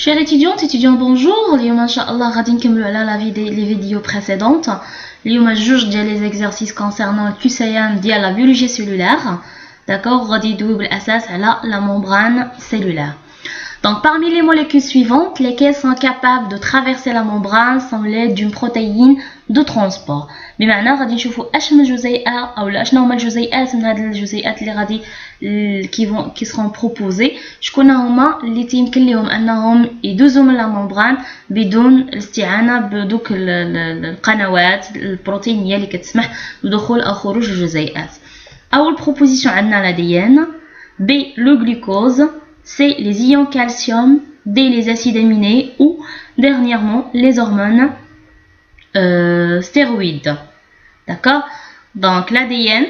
Chers étudiantes, étudiants, bonjour. اليوم إن شاء الله غادي نكملوا على les vidéos précédentes. اليوم جوج ديال les exercices concernant le QCM ديال la biologie cellulaire. D'accord, غادي يدويو بالأساس على la membrane cellulaire. Donc parmi les molécules suivantes, lesquelles sont capables de traverser la membrane sans l'aide d'une protéine de transport. بمعنى غادي نشوفوا اش من جزيئات اولا شنو هما الجزيئات من هاد الجزيئات اللي غادي qui seront proposées. شكون هما اللي يمكن لهم انهم يدوزوا من لا ممبران بدون الاستعانه بدوك القنوات البروتينيه اللي كتسمح بدخول او خروج الجزيئات. اول بروبوزيسيون عندنا l'ADN. B le glucose. C les ions calcium. D les acides aminés ou dernièrement les hormones stéroïdes. D'accord. Donc l'ADN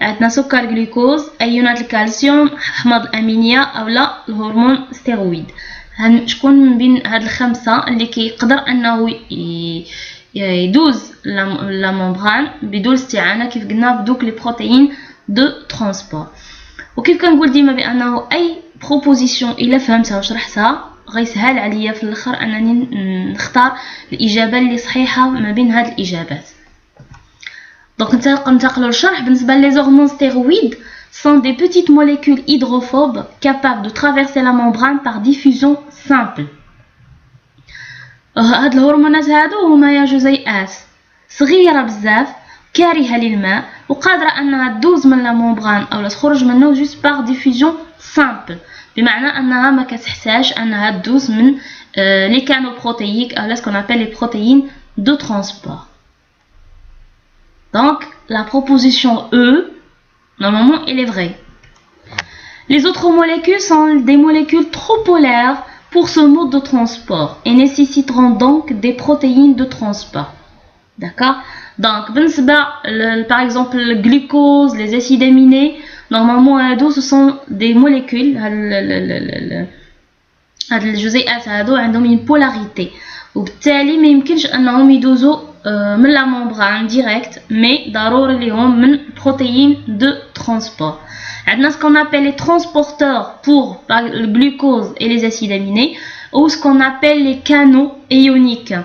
عندنا سكر جلوكوز ايونات الكالسيوم احماض الامينيه اولا الهرمون ستيرويد. شكون من بين هاد الخمسه اللي كيقدر انه يدوز لا ممبران بدون استعانه كيف قلنا بدوك لي بروتيين دو ترانسبور. وكيف كنقول ديما بانه اي بروبوزيسيون الا فهمتها وشرحتها غيسهل عليا في الاخر انني نختار الاجابه اللي صحيحه ما بين هاد الاجابات. Donc, ننتقلوا للشرح. بالنسبة les hormones stéroïdes sont des petites molécules hydrophobes capables de traverser la membrane par diffusion simple. هاد الهرمونات هادو هما جزيئات صغيرة بزاف كارهة للماء وقادرة أنها تدوز من لا ممبران أو تخرج منه juste par diffusion simple. بمعنى أنها ما كتحتاج أنها تدوز من les canaux protéiques أو ce qu'on appelle les protéines de transport. Donc, la proposition E, normalement, elle est vraie. Les autres molécules sont des molécules trop polaires pour ce mode de transport et nécessiteront donc des protéines de transport. D'accord. Donc, par exemple, le glucose, les acides aminés, normalement, ce sont des molécules, الجزيئات هادو عندهم une polarité وبالتالي ما يمكنش أنهم يدوزوا من la membrane direct, mais ضروري ليهم من protéines de transport. عندنا ce qu'on appelle les transporteurs pour le glucose et les acides aminés ou ce qu'on appelle les canaux ioniques.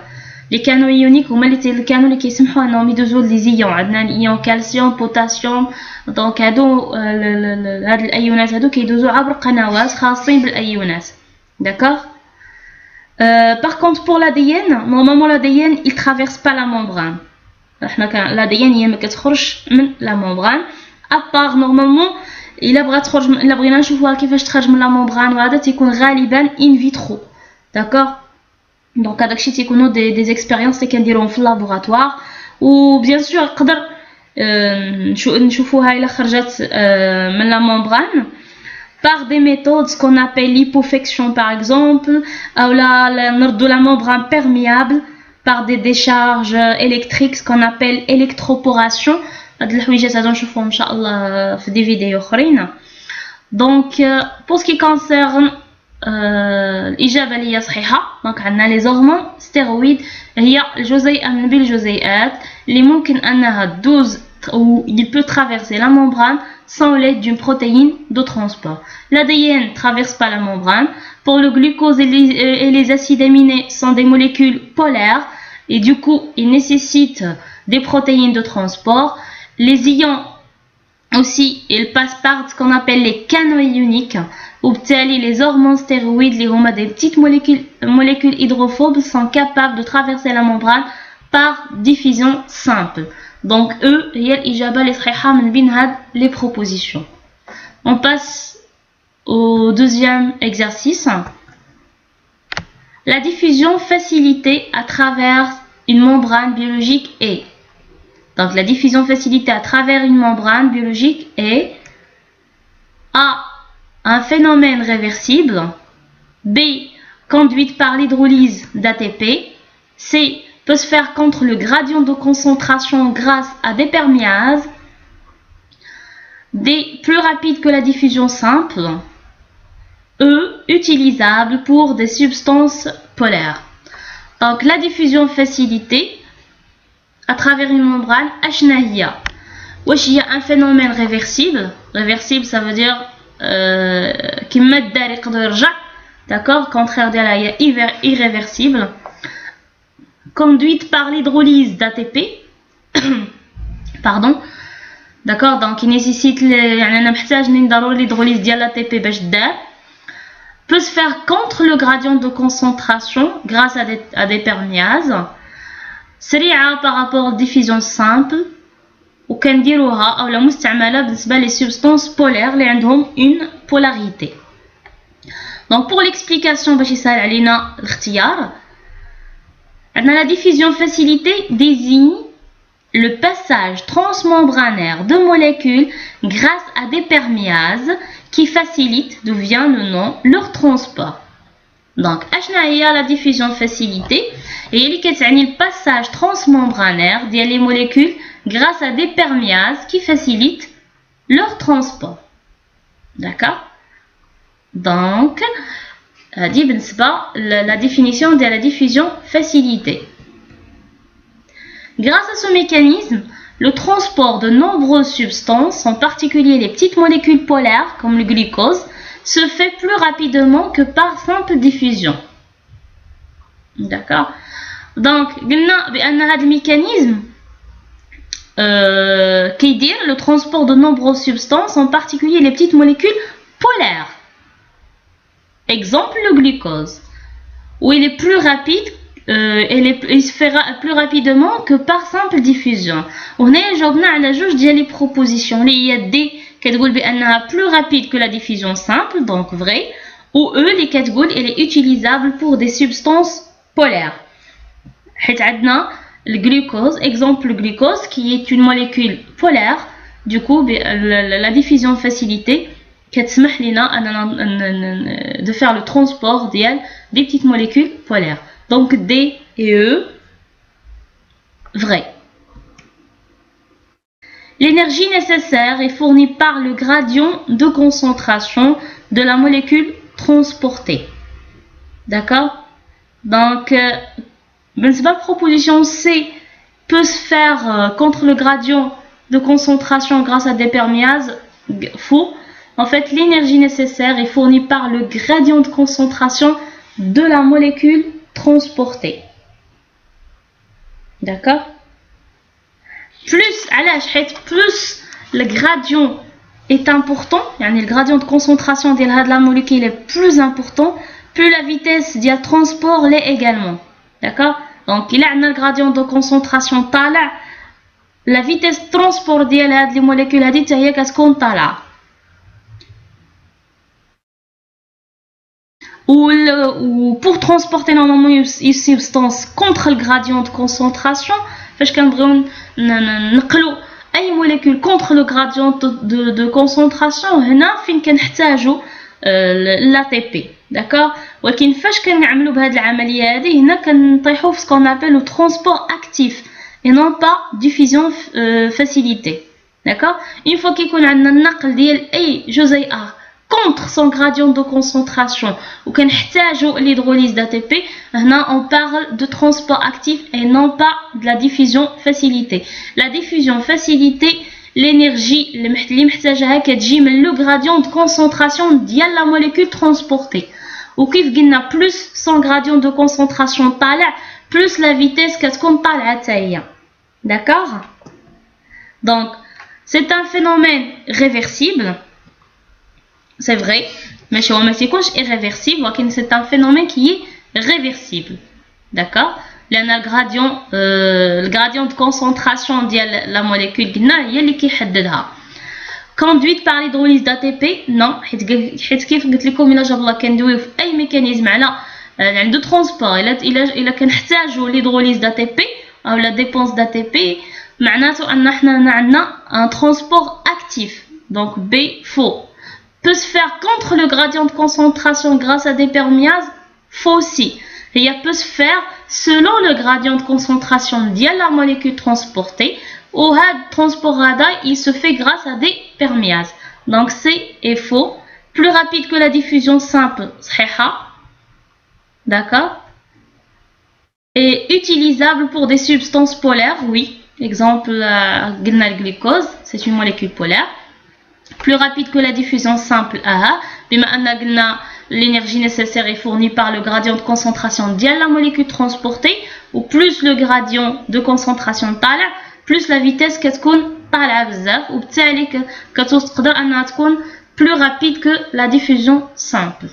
Les canaux ioniques هما les canaux اللي كيسمحوا انهم يدوزوا لي زيون. عندنا الايون كالسيوم بوتاسيوم. دونك هادو هاد الايونات هادو كيدوزوا عبر قنوات خاصين بالايونات. D'accord. Par contre, pour l'ADN, normalement l'ADN il traverse pas la membrane. l'ADN il ne كتخرج من la membrane. À part normalement إلا بغينا نشوفوها كيفاش تخرج من la membrane وهذا تيكون غالبا in vitro. D'accord. Donc هذاك الشيء تيكونوا des expériences اللي كنديروهم في اللابوراتوار و bien sûr نقدر نشوفوها إلا خرجت من la membrane par des méthodes ce qu'on appelle l'hypofection par exemple ou la membrane perméable par des décharges électriques ce qu'on appelle électroporation. هاد الحويجات هادو نشوفوهم ان شاء الله في دي فيديو اخرين. donc pour ce qui concerne الاجابه اللي هي صحيحه دونك عندنا les hormones stéroïdes هي الجزيئه من بين الجزيئات اللي ممكن انها تدوز ou il peut traverser la membrane sans l'aide d'une protéine de transport. L'ADN ne traverse pas la membrane. Pour le glucose et les acides aminés sont des molécules polaires et du coup ils nécessitent des protéines de transport. Les ions aussi ils passent par ce qu'on appelle les canaux ioniques. وبالتالي les hormones stéroïdes اللي هما des petites molécules hydrophobes sont capables de traverser la membrane par diffusion simple. Donc E هي الإجابة اللي صحيحة من بين هاد les propositions. On passe au deuxième exercice. La diffusion facilitée à travers une membrane biologique est. Donc la diffusion facilitée à travers une membrane biologique est A. Un phénomène réversible. B. Conduite par l'hydrolyse d'ATP. C. Peut se faire contre le gradient de concentration grâce à des perméases. D. Plus rapide que la diffusion simple. E. Utilisable pour des substances polaires. Donc la diffusion facilitée à travers une membrane HNAIA. Wesh il y a un phénomène réversible. Réversible ça veut dire كما الدار يقدر يرجع. d'accord, contraire de la irréversible, conduite par l'hydrolyse d'ATP, pardon, d'accord, donc il nécessite l'hydrolyse de l'ATP peut se faire contre le gradient de concentration grâce à des perméases, سريعة par rapport à diffusion simple, وكنديروها أو لا مستعملة بالنسبة les substances polaires اللي عندهم une polarité. Donc pour l'explication باش يسهل علينا الاختيار, la diffusion facilitée désigne le passage transmembranaire de molécules grâce à des perméases qui facilitent, d'où vient le nom, leur transport. Donc, la diffusion facilitée et le passage transmembranaire des molécules grâce à des perméases qui facilitent leur transport. D'accord? Donc, la définition de la diffusion facilitée. Grâce à ce mécanisme, le transport de nombreuses substances, en particulier les petites molécules polaires comme le glucose, se fait plus rapidement que par simple diffusion. D'accord? Donc, le mécanisme qui dit le transport de nombreuses substances, en particulier les petites molécules polaires. Exemple, le glucose, où il est plus rapide. Il se fera plus rapidement que par simple diffusion. On est جاوبنا على جوج ديال les propositions. Il y a des كتقول بأنها plus rapide que la diffusion simple, donc vrai, ou eux les كتقول elle est utilisable pour des substances polaires. حيت عندنا le glucose, exemple le glucose qui est une molécule polaire, du coup la diffusion facilitée كتسمح لنا de faire le transport des petites molécules polaires. Donc D et E, vrai. L'énergie nécessaire est fournie par le gradient de concentration de la molécule transportée. D'accord? Donc, la proposition C peut se faire contre le gradient de concentration grâce à des perméases. Faux. En fait, l'énergie nécessaire est fournie par le gradient de concentration de la molécule transportée. D'accord? Plus le gradient est important, le gradient de concentration de la molécule est plus important, plus la vitesse de transport l'est également. D'accord? Donc, il a un gradient de concentration tala, la vitesse de transport de la molécule est tala. Ou pour transporter normalement une substance contre le gradient de concentration, فاش كنبغيو نقلو اي molécule contre le gradient de concentration, هنا فين كنحتاجو l'ATP. d'accord? ولكن فاش كنعملوا بهذه العمليه هذه هنا كنطيحوا في ce qu'on appelle le transport actif et non pas diffusion facilitée. d'accord? une fois كيكون عندنا النقل ديال اي جزيئه contre son gradient de concentration ou كنحتاجوا l'hydrolyse d'ATP, on parle de transport actif et non pas de la diffusion facilitée. La diffusion facilitée, l'énergie اللي محتاجها كتجي من le gradient de concentration ديال la molécule transportée. وكيف قلنا plus son gradient de concentration طالع, plus la vitesse كتكون طالعه حتى هي. D'accord? Donc, c'est un phénomène réversible. C'est vrai, mais chez moi c'est irréversible, c'est un phénomène qui est réversible. D'accord? Le gradient de concentration de la molécule conduite par l'hydrolyse d'ATP, non, كيف قلت لكم إلا جاب الله كندويو في أي mécanisme على عنده transport إلا كنحتاجوا l'hydrolyse d'ATP أو la dépense d'ATP معناته أن احنا عندنا un transport actif. Donc B faux. Peut se faire contre le gradient de concentration grâce à des perméases, faux aussi. Et il peut se faire selon le gradient de concentration de la molécule transportée. Ou le transport il se fait grâce à des perméases. Donc c'est et faux. Plus rapide que la diffusion simple, d'accord? Et utilisable pour des substances polaires, oui. Exemple, le glucose, c'est une molécule polaire. Plus rapide que la diffusion simple, بما أن قلنا l'énergie nécessaire est fournie par le gradient de concentration de la molécule transportée, ou plus le gradient de concentration طالع plus la vitesse كتكون طالعة بزاف وبالتالي كتقدر انها تكون plus rapide que la diffusion simple.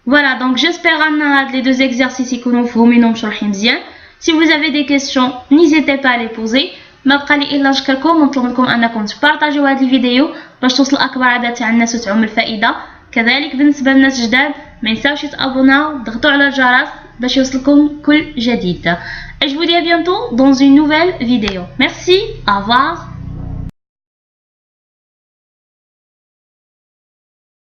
Voilà, donc j'espère que les deux exercices يكونوا مفهومين ومشروحين مزيان. Si vous avez des questions, n'hésitez pas à les poser. ما بقى لي الا نشكركم ونطلب منكم انكم تبارطاجيو هذه الفيديو باش توصل اكبر عدد تاع الناس وتعم الفائده. كذلك بالنسبه للناس جداد ما ينساوش يتابوناو ضغطوا على الجرس باش يوصلكم كل جديد. Et je vous dis à bientôt dans une nouvelle vidéo. Merci, au revoir.